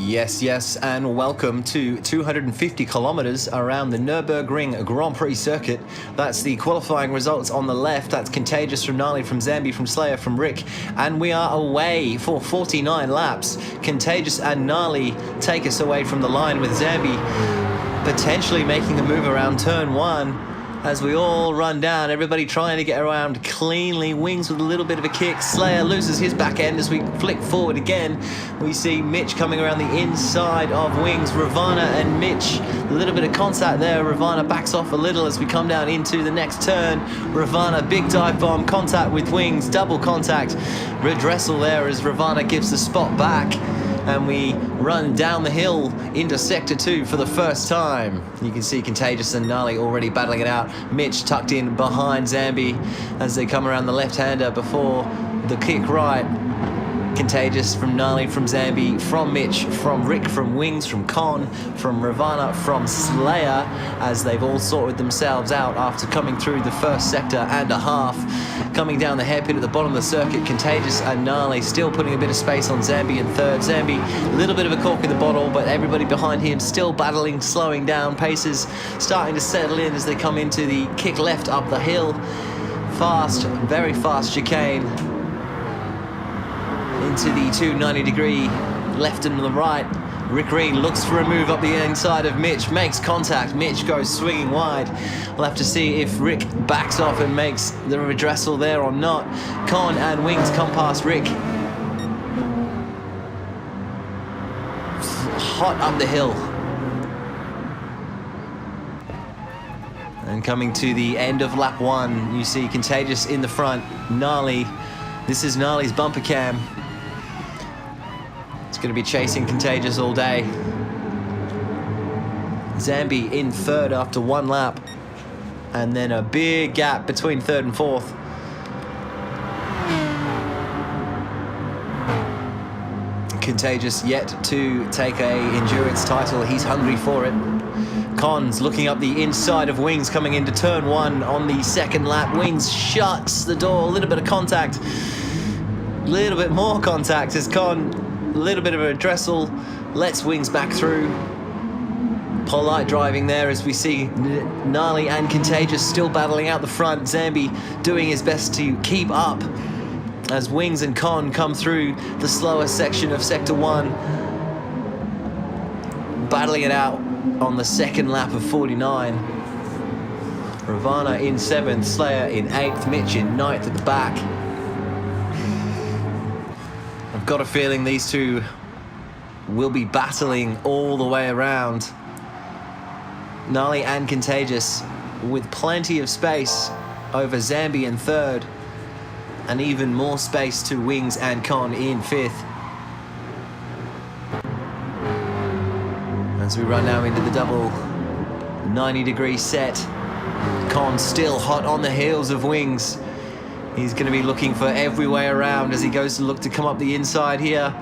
Yes, and welcome to 250 kilometers around the Nurburgring Grand.3 circuit. That's the qualifying results on the left. That's Contagious from Gnarly, from Zambe, from Slayer, from Rick. And we are away for 49 laps. Contagious and Gnarly take us away from the line, with Zambe potentially making the move around turn one. As we all run down, everybody trying to get around cleanly. Wings with a little bit of a kick. Slayer loses his back end as we flick forward again. We see Mitch coming around the inside of Wings. Ravana and Mitch, a little bit of contact there. Ravana backs off a little as we come down into the next turn. Ravana, big dive bomb, contact with Wings, double contact. Redressal there as Ravana gives the spot back. And we run down the hill into Sector 2 for the first time. You can see Contagious and Gnarly already battling it out. Mitch tucked in behind Zambe as they come around the left-hander before the kick right. Contagious from Gnarly, from Zambe, from Mitch, from Rick, from Wings, from Con, from Ravana, from Slayer, as they've all sorted themselves out after coming through the first sector and a half. Coming down the hairpin at the bottom of the circuit, Contagious and Gnarly still putting a bit of space on Zambe in third. Zambe, a little bit of a cork in the bottle, but everybody behind him still battling, slowing down. Paces starting to settle in as they come into the kick left up the hill. Fast, very fast chicane into the 290-degree left and the right. Rick Green looks for a move up the inside of Mitch, makes contact. Mitch goes swinging wide. We'll have to see if Rick backs off and makes the redressal there or not. Con and Wings come past Rick. Hot up the hill. And coming to the end of lap one, you see Contagious in the front. Gnarly, this is Gnarly's bumper cam. It's going to be chasing Contagious all day. Zambe in third after one lap. And then a big gap between third and fourth. Contagious yet to take a endurance title. He's hungry for it. Con's looking up the inside of Wings coming into turn one on the second lap. Wings shuts the door, a little bit of contact. A little bit more contact as Con, a little bit of a dressel, lets Wings back through. Polite driving there as we see Gnarly and Contagious still battling out the front. Zambe doing his best to keep up as Wings and Con come through the slower section of Sector 1. Battling it out on the second lap of 49. Ravana in 7th, Slayer in 8th, Mitch in 9th at the back. I've got a feeling these two will be battling all the way around. Gnarly and Contagious with plenty of space over Zambe in 3rd, and even more space to Wings and Con in 5th. As we run now into the double 90-degree set, Con still hot on the heels of Wings. He's going to be looking for every way around as he goes to look to come up the inside here.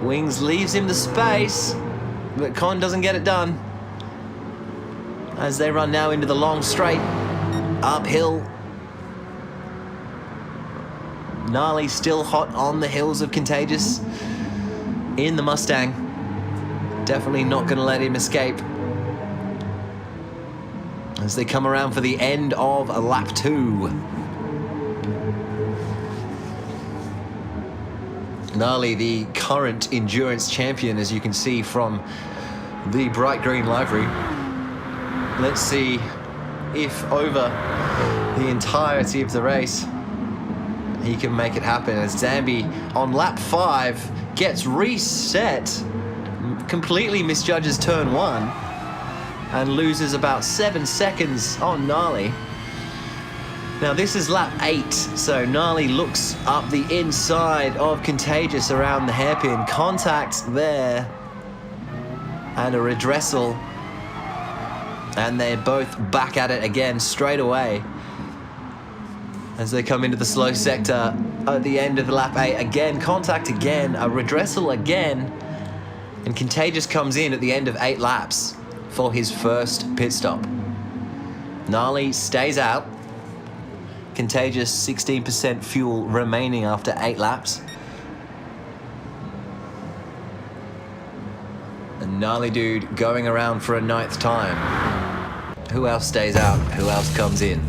Wings leaves him the space, but Con doesn't get it done. As they run now into the long straight uphill. Gnarly still hot on the heels of Contagious in the Mustang. Definitely not going to let him escape. As they come around for the end of lap 2. Gnarly, the current endurance champion, as you can see from the bright green livery. Let's see if over the entirety of the race he can make it happen, as Zambe on lap 5 gets reset, completely misjudges turn 1. And loses about 7 seconds on Gnarly. Now this is lap 8, so Gnarly looks up the inside of Contagious around the hairpin. Contact there. And a redressal. And they're both back at it again straight away. As they come into the slow sector at the end of lap 8. Again, contact again, a redressal again. And Contagious comes in at the end of 8 laps. For his first pit stop. Gnarly stays out. Contagious, 16% fuel remaining after 8 laps. And Gnarly Dude going around for a 9th time. Who else stays out? Who else comes in?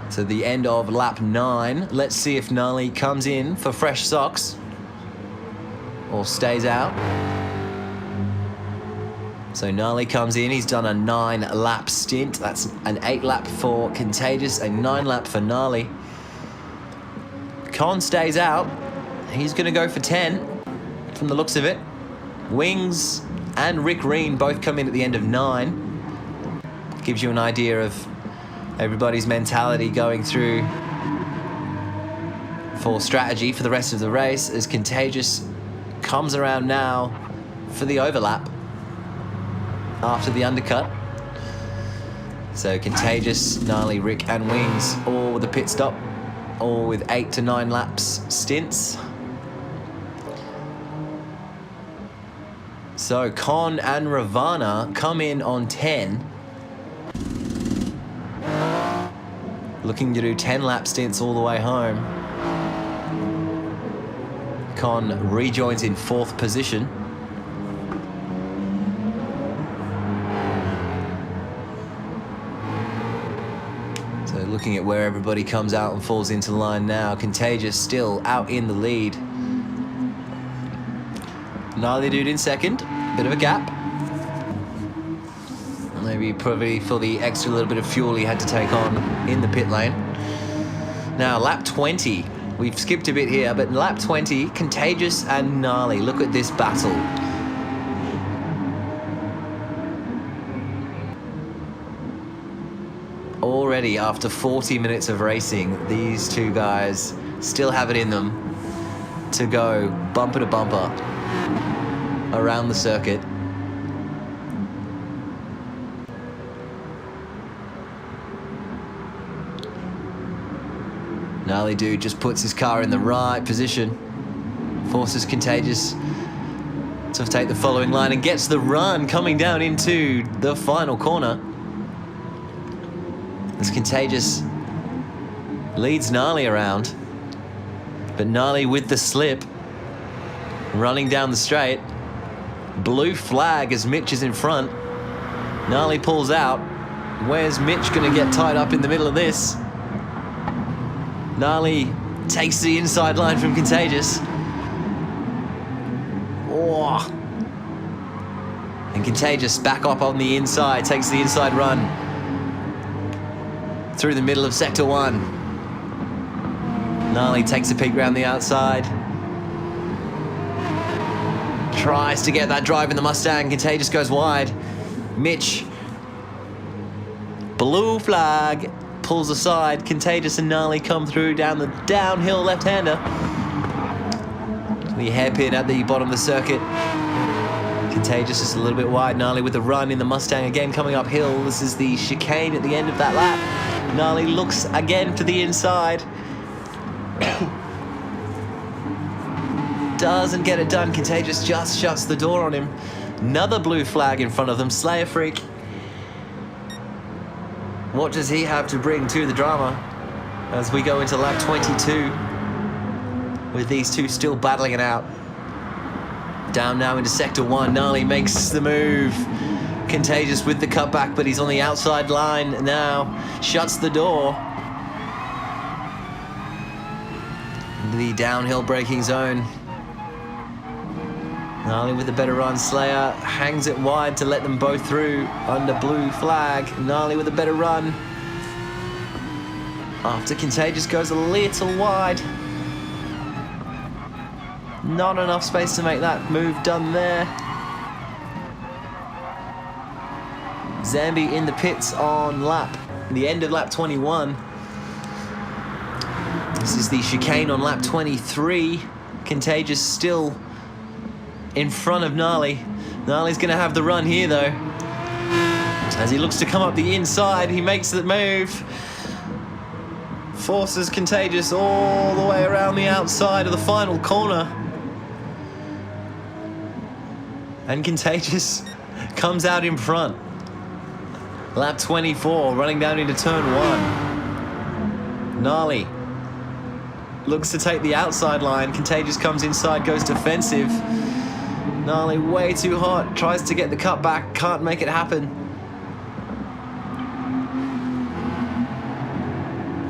So the end of lap 9. Let's see if Gnarly comes in for fresh socks or stays out. So Gnarly comes in. He's done a 9-lap stint. That's an 8-lap for Contagious, a 9-lap for Gnarly. Con stays out. He's going to go for 10 from the looks of it. Wings and Rick Reen both come in at the end of 9. Gives you an idea of everybody's mentality going through for strategy for the rest of the race as Contagious comes around now for the overlap after the undercut. So Contagious, Gnarly, Rick and Wings all with a pit stop, all with 8 to 9 laps stints. So Con and Ravana come in on 10. Looking to do 10 lap stints all the way home. Con rejoins in 4th position. So looking at where everybody comes out and falls into line now. Contagious still out in the lead. Gnarly Dude in 2nd, bit of a gap. Maybe probably for the extra little bit of fuel he had to take on in the pit lane. Now, lap 20. We've skipped a bit here, but lap 20, Contagious and Gnarly. Look at this battle. Already, after 40 minutes of racing, these two guys still have it in them to go bumper to bumper around the circuit. Gnarly Dude just puts his car in the right position, forces Contagious to take the following line and gets the run coming down into the final corner. As Contagious leads Gnarly around, but Gnarly with the slip, running down the straight. Blue flag as Mitch is in front. Gnarly pulls out. Where's Mitch going to get tied up in the middle of this? Gnarly takes the inside line from Contagious. Oh. And Contagious back up on the inside, takes the inside run through the middle of Sector 1. Gnarly takes a peek around the outside. Tries to get that drive in the Mustang. Contagious goes wide. Mitch. Blue flag. Pulls aside. Contagious and Gnarly come through down the downhill left-hander. The hairpin at the bottom of the circuit. Contagious is a little bit wide. Gnarly with the run in the Mustang again coming uphill. This is the chicane at the end of that lap. Gnarly looks again to the inside. Doesn't get it done. Contagious just shuts the door on him. Another blue flag in front of them. Slayer Freak. What does he have to bring to the drama as we go into lap 22 with these two still battling it out? Down now into Sector 1. Gnarly makes the move. Contagious with the cutback, but he's on the outside line now. Shuts the door. Into the downhill braking zone. Gnarly with a better run. Slayer hangs it wide to let them both through under blue flag. Gnarly with a better run. After Contagious goes a little wide. Not enough space to make that move done there. Zambe in the pits on the end of lap 21. This is the chicane on lap 23. Contagious still in front of Gnarly. Gnarly's going to have the run here, though. As he looks to come up the inside, he makes the move. Forces Contagious all the way around the outside of the final corner. And Contagious comes out in front. Lap 24, running down into turn 1. Gnarly looks to take the outside line. Contagious comes inside, goes defensive. Gnarly way too hot, tries to get the cut back, can't make it happen.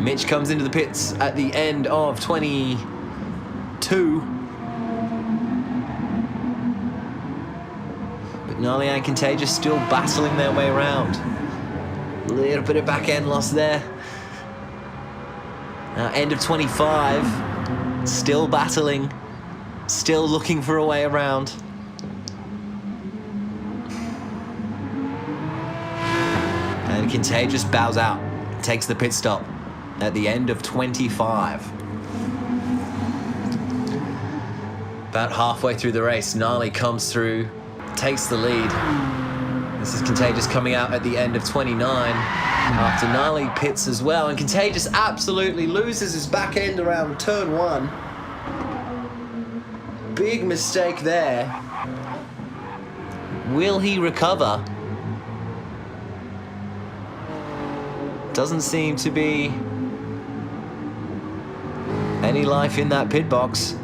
Mitch comes into the pits at the end of 22. But Gnarly and Contagious still battling their way around. A little bit of back end loss there. End of 25. Still battling. Still looking for a way around. And Contagious bows out. Takes the pit stop at the end of 25. About halfway through the race, Gnarly comes through, takes the lead. This is Contagious coming out at the end of 29 after Gnarly pits as well. And Contagious absolutely loses his back end around turn 1. Big mistake there. Will he recover? Doesn't seem to be any life in that pit box.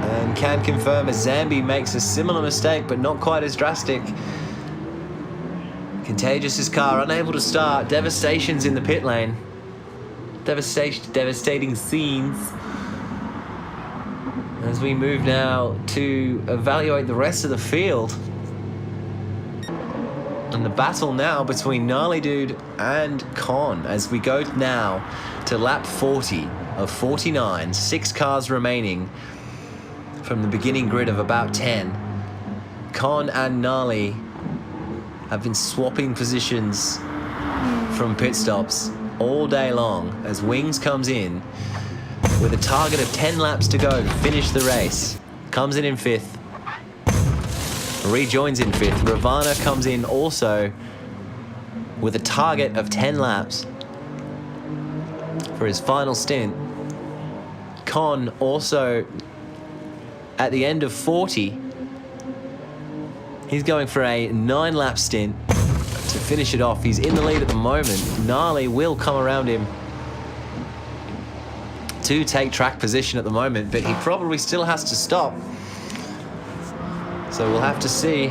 And can confirm as DanZambe makes a similar mistake, but not quite as drastic. Contagious's car unable to start. Devastations in the pit lane. Devastating scenes. As we move now to evaluate the rest of the field. And the battle now between Gnarly Dude and Con as we go now to lap 40 of 49. 6 cars remaining from the beginning grid of about 10. Con and Gnarly have been swapping positions from pit stops all day long as Wings comes in with a target of 10 laps to go to finish the race. Comes in 5th. Rejoins in 5th. Ravana comes in also with a target of 10 laps for his final stint. Con also at the end of 40. He's going for a 9-lap stint to finish it off. He's in the lead at the moment. Gnarly will come around him to take track position at the moment, but he probably still has to stop. So we'll have to see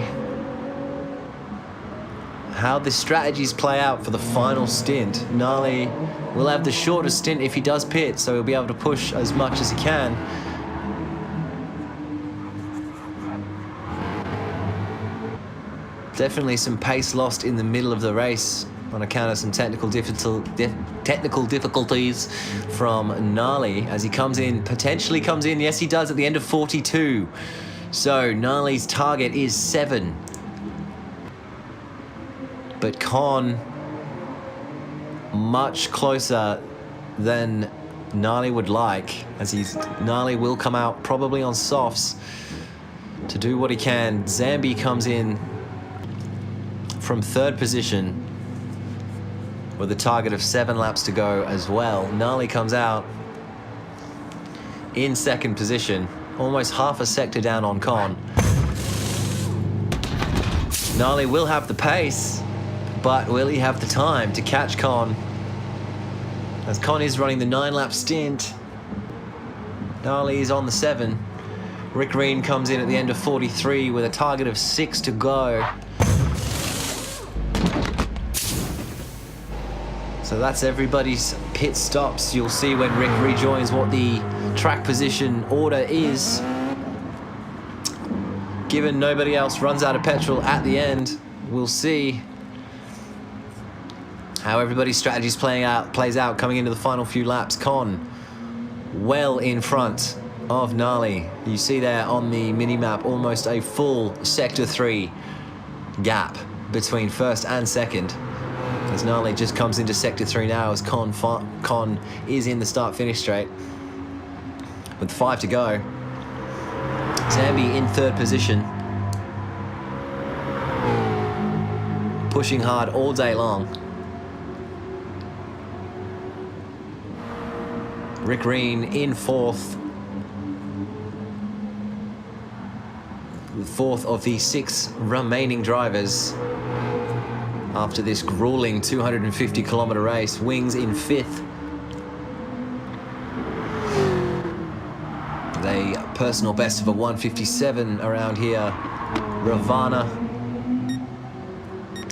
how the strategies play out for the final stint. Gnarly will have the shortest stint if he does pit, so he'll be able to push as much as he can. Definitely some pace lost in the middle of the race on account of some technical difficulties from Gnarly as he potentially comes in. Yes, he does at the end of 42. So Gnarly's target is 7. But Con much closer than Gnarly would like, as Gnarly will come out probably on softs to do what he can. DanZambe comes in from 3rd position with a target of 7 laps to go as well. Gnarly comes out in 2nd position, almost half a sector down on Con. Gnarly will have the pace, but will he have the time to catch Con? As Con is running the 9-lap stint, Gnarly is on the 7. Rick Green comes in at the end of 43 with a target of 6 to go. So that's everybody's pit stops. You'll see when Rick rejoins what the track position order is. Given nobody else runs out of petrol at the end, we'll see how everybody's strategies plays out coming into the final few laps. Con well in front of Gnarly. You see there on the mini-map almost a full Sector 3 gap between 1st and 2nd. As Gnarly just comes into Sector 3 now as Con is in the start-finish straight with 5 to go. DanZambe in 3rd position. Pushing hard all day long. Rick Green in 4th. The 4th of the 6 remaining drivers after this grueling 250-kilometer race. Wings in 5th. personal best of a 157 around here. Ravana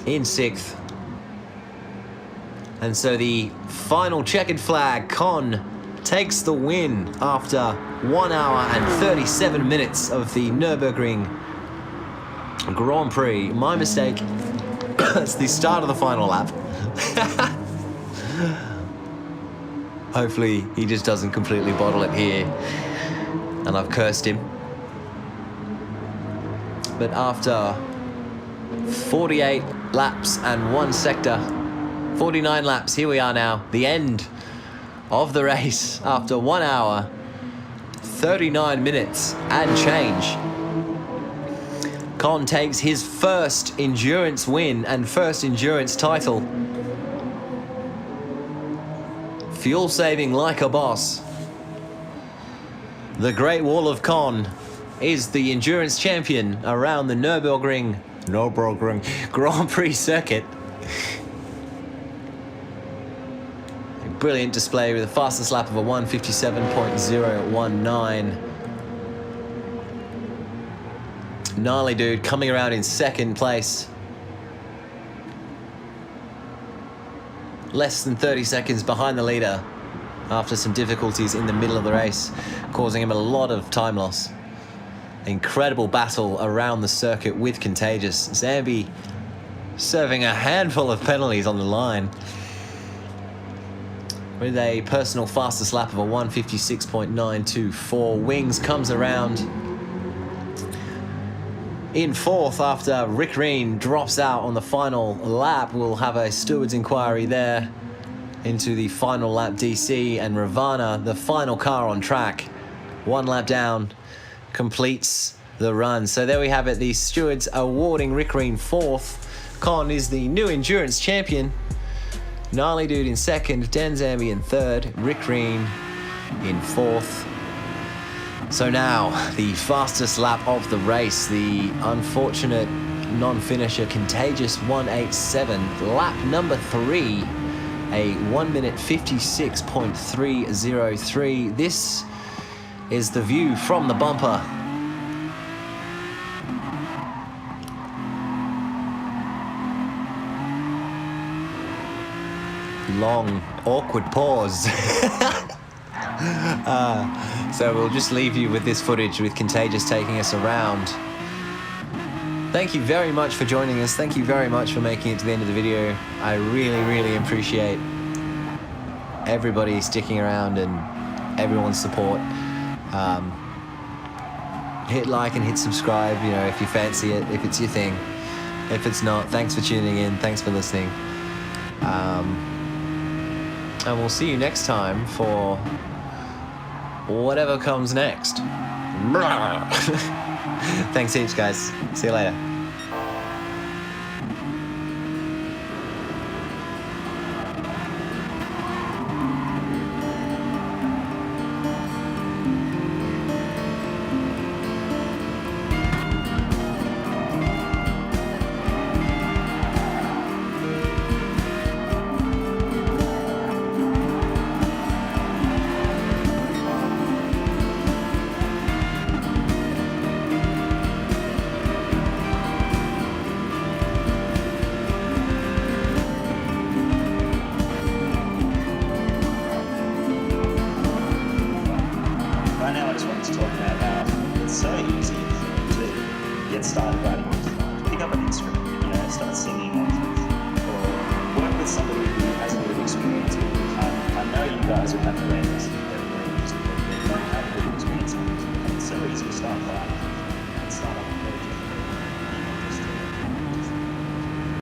in 6th. And so the final checkered flag, Con takes the win after 1 hour and 37 minutes of the Nurburgring Grand Prix. My mistake. It's the start of the final lap. Hopefully he just doesn't completely bottle it here. And I've cursed him. But after 48 laps and 1 sector, 49 laps, here we are now. The end of the race after 1 hour, 39 minutes and change. Con takes his first endurance win and first endurance title. Fuel saving like a boss. The Great Wall of Con is the endurance champion around the Nurburgring Grand Prix circuit. A brilliant display with the fastest lap of a 157.019. Gnarly dude coming around in 2nd place. Less than 30 seconds behind the leader after some difficulties in the middle of the race, causing him a lot of time loss. Incredible battle around the circuit with Contagious. Zambe serving a handful of penalties on the line with a personal fastest lap of a 156.924. Wings comes around in 4th after Gr.3 drops out on the final lap. We'll have a steward's inquiry there into the final lap DC, and Ravana, the final car on track, 1 lap down, completes the run. So there we have it, the stewards awarding Gr.3 4th. Con is the new endurance champion. Gnarly Dude in 2nd, DanZambe in 3rd, Gr.3 in 4th. So now, the fastest lap of the race, the unfortunate non-finisher Contagious 187, lap number 3, a 1 minute 56.303. This is the view from the bumper. Long, awkward pause. So we'll just leave you with this footage with Contagious taking us around. Thank you very much for joining us. Thank you very much for making it to the end of the video. I really, really appreciate everybody sticking around and everyone's support. Hit like and hit subscribe, you know, if you fancy it, if it's your thing. If it's not, thanks for tuning in. Thanks for listening. And we'll see you next time for whatever comes next. Thanks heaps, guys. See you later. Started writing music, pick up an instrument, you know, start singing or work with somebody who has a bit of experience. I know you guys will have friends